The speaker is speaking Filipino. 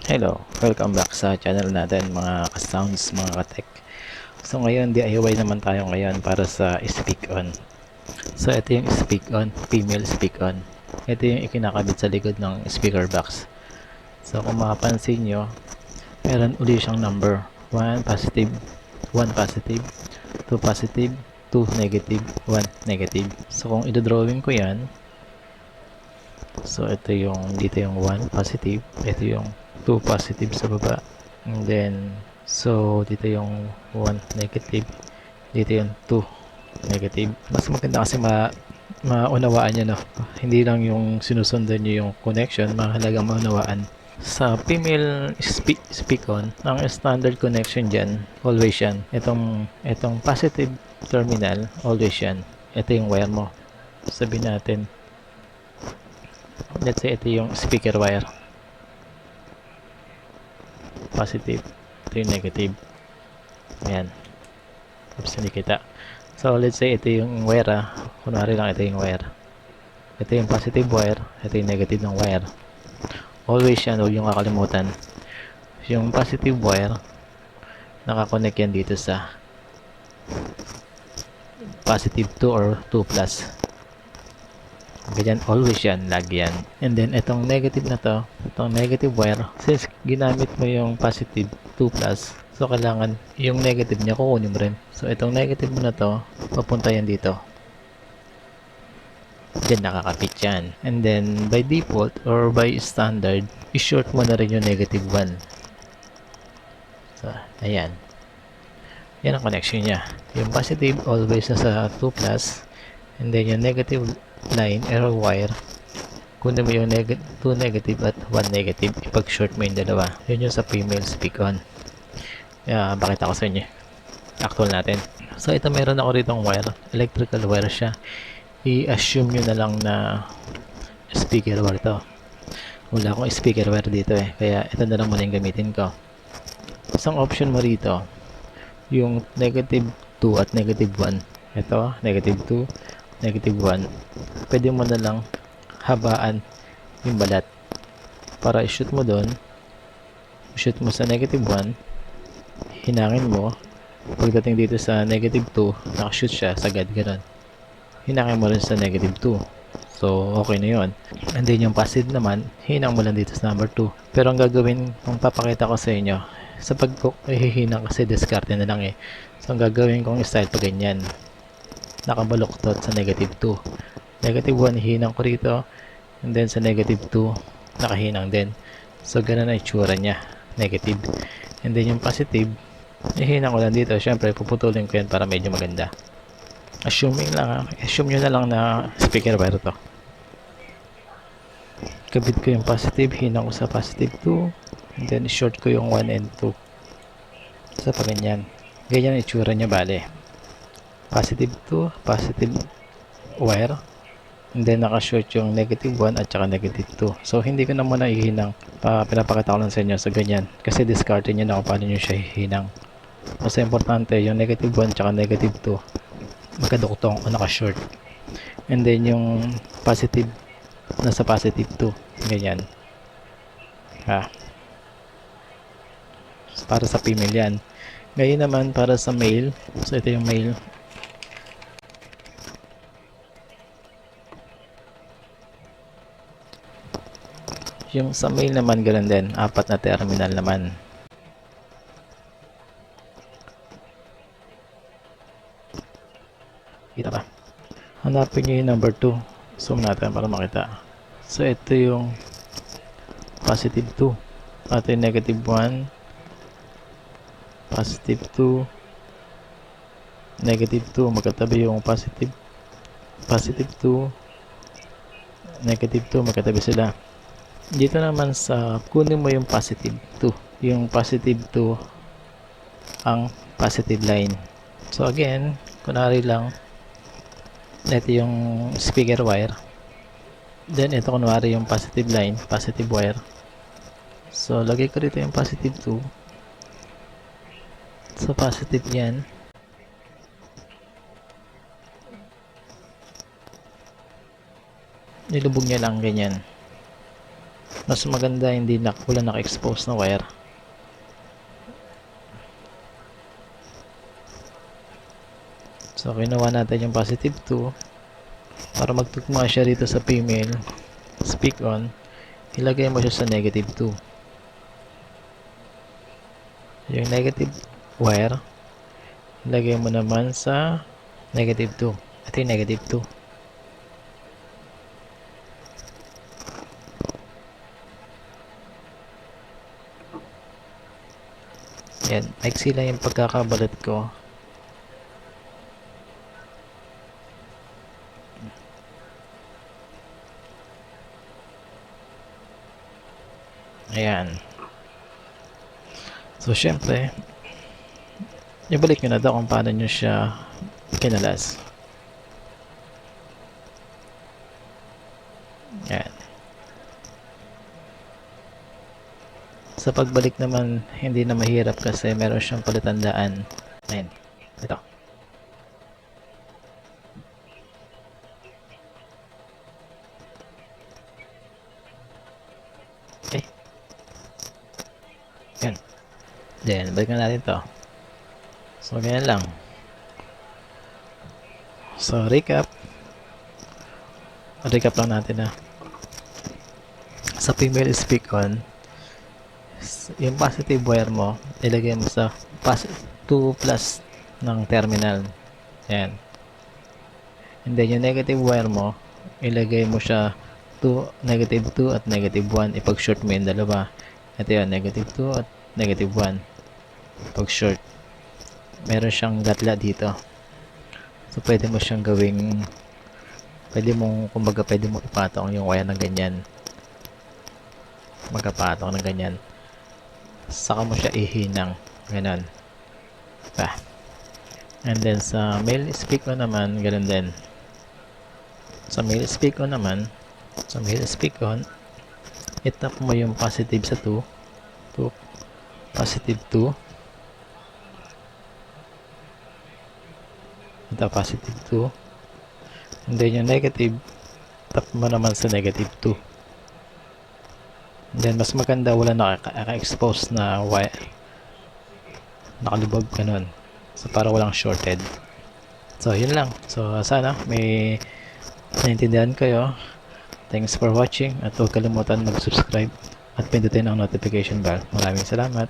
Hello, welcome back sa channel natin mga ka-sounds, mga ka-tech. So ngayon DIY naman tayo ngayon para sa speak on. So ito yung speak on, female speak on. Ito yung ikinakabit sa likod ng speaker box. So kung mapapansin nyo, meron uli siyang number 1 positive, 1 positive, 2 positive, 2 negative, 1 negative. So kung idodrawing ko yan, so ito yung dito yung 1 positive, ito yung 2 positive sa baba, and then so dito yung 1 negative, dito yung 2 negative. Mas maganda kasi maunawaan nyo, no? Hindi lang yung sinusundan nyo yung connection, mahalagang maunawaan. Sa female speak on, ang standard connection dyan, always yan. Itong positive terminal, always yan. Ito yung wire mo. Sabihin natin, let's say ito yung speaker wire. Positive, ito yung negative. Ayan. Tapos hindi kita. So, let's say ito yung wire. Kunwari lang ito yung wire. Ito yung positive wire. Ito yung negative ng wire. Always yan, huwag yung kakalimutan. Yung positive wire, nakakonect yan dito sa positive 2 or 2 plus. Ganyan, always yan, lagi yan. And then, itong negative na to, itong negative wire, since ginamit mo yung positive 2 plus, so kailangan yung negative niya kukunin mo rin. So, itong negative mo na to, papunta yan dito. Diyan nakakapit yan. And then, by default or by standard, i-short mo na rin yung negative 1. So, ayan. Yan ang connection niya. Yung positive, always nasa 2 plus. And then, yung negative line, arrow wire, kunin mo yung 2 negative at 1 negative. Ipag-short mo yung dalawa. Yun yung sa female speak on. Bakit ako sa inyo. Actual natin. So, ito meron ako rito wire. Electrical wire siya. I-assume nyo na lang na speaker wire to. Wala akong speaker wire dito eh. Kaya ito na lang muna yung gamitin ko. Isang option mo rito, yung negative 2 at negative 1. Ito, negative 2, negative 1. Pwede mo na lang habaan yung balat. Para i-shoot mo doon, shoot mo sa negative 1, hinangin mo. Pagdating dito sa negative 2, nakashoot siya, sagad ganun. Hinangin mo rin sa negative 2. So, okay na yun. And then yung positive naman, hinang mo lang dito sa number 2. Pero ang gagawin, kung papakita ko sa inyo, sa paghihinang kasi diskarte na lang eh. So, ang gagawin kong style pag ganyan. Nakabaluktot sa negative 2. Negative 1, hinang ko rito. And then sa negative 2, nakahinang din. So, ganun na itsura niya. Negative. And then yung positive, ihinang ko lang dito. Siyempre, puputulin ko yan para medyo maganda. Assuming lang ha. Assume nyo na lang na speaker wire to. Kabit ko yung positive, hinang ko sa positive 2, and then short ko yung 1 and 2. So pa ganyan. Ganyan ang itsura niya bale. Positive 2, positive wire, and then naka-short yung negative 1 at saka negative 2. So hindi ko na muna ihinang. Pinapakita ko lang sa inyo sa ganyan. Kasi discard nyo na kung paano nyo siya hihinang. Mas importante yung negative 1 at saka negative 2. Magkaduktong o naka-short. And then yung positive nasa positive 2. Ganyan. Para sa female yan. Ngayon naman para sa male. So ito yung male. Yung sa male naman ganun din. 4 na terminal naman. Kita ba? Hanapin nyo yung number 2. Zoom natin para makita. So, ito yung positive 2. At yung negative 1. Positive 2. Negative 2. Magkatabi yung positive. Positive 2. Negative 2. Magkatabi sila. Dito naman sa kunin mo yung positive 2. Yung positive 2 ang positive line. So, again, kunwari lang, ito yung speaker wire, then ito kunwari yung positive line, positive wire. So lagay ko dito yung positive 2. So positive yan, nilubog niya lang ganyan. Mas maganda hindi wala naka-expose na wire. So kinuha natin yung positive 2 para magtugma siya dito sa female speak on. Ilagay mo siya sa negative 2. Yung negative wire ilagay mo naman sa negative 2. Ito yung negative 2. Yan, maiksi lang yung pagkakabalat ko. Ayan. So, syempre, ibalik nyo na daw kung paano nyo siya kinalas. Ayan. Sa pagbalik naman, hindi na mahirap kasi meron siyang palatandaan. Ayan. Ito. Okay. Yan. Then, balikan natin to. So, ganyan lang. So, recap lang natin na sa female speak on, yung positive wire mo, ilagay mo sa 2 plus ng terminal. Yan. And then, yung negative wire mo, ilagay mo siya negative 2 at negative 1. Ipag-short mo yung dalawa. Ito yun, negative 2 at negative 1. Pag-short. Meron siyang gatla dito. So, pwede mo siyang gawing, pwede mong ipatong yung wire ng ganyan. Magkapatong ng ganyan. Saka mo siya ihinang. Ganon. And then, sa male speak on naman, ganon din. Sa male speak on naman, itap mo yung positive sa 2. Positive 2. Ito, positive 2. And then yung negative, tap mo naman sa negative 2. And then, mas maganda wala naka-expose na wire. Nakalubog, ganun. So, para walang shorted. So, yun lang. So, sana may naintindihan kayo. Thanks for watching at huwag kalimutan mag-subscribe at pindutin ang notification bell. Maraming salamat.